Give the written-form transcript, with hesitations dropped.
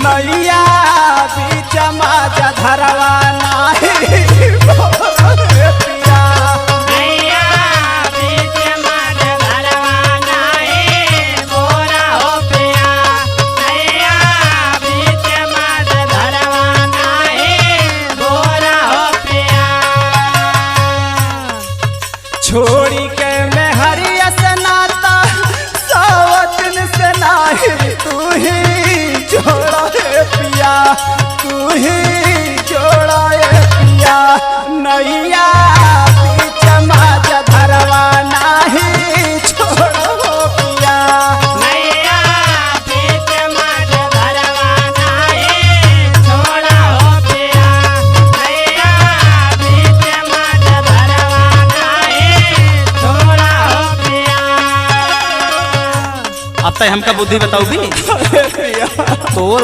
नैया बीच माज धरवा नाही पिया। नैया बीच माज धरवा नाही मोरा हो पिया। नैया बीच माज धरवा नाही मोरा हो पिया। छोड़ी के मैं हरिया से नाता सावतन से नाही तू ही जोड़ा है पिया। तू ही जोड़ा है पिया। नैया बीच माज धरवा नाही छोड़ो पिया। नैया बीच माज धरवा नाही छोड़ा हो पिया। नैया बीच माज धरवा नाही छोड़ा हो पिया। अब तक हमका बुद्धि बताओ भी पिया तो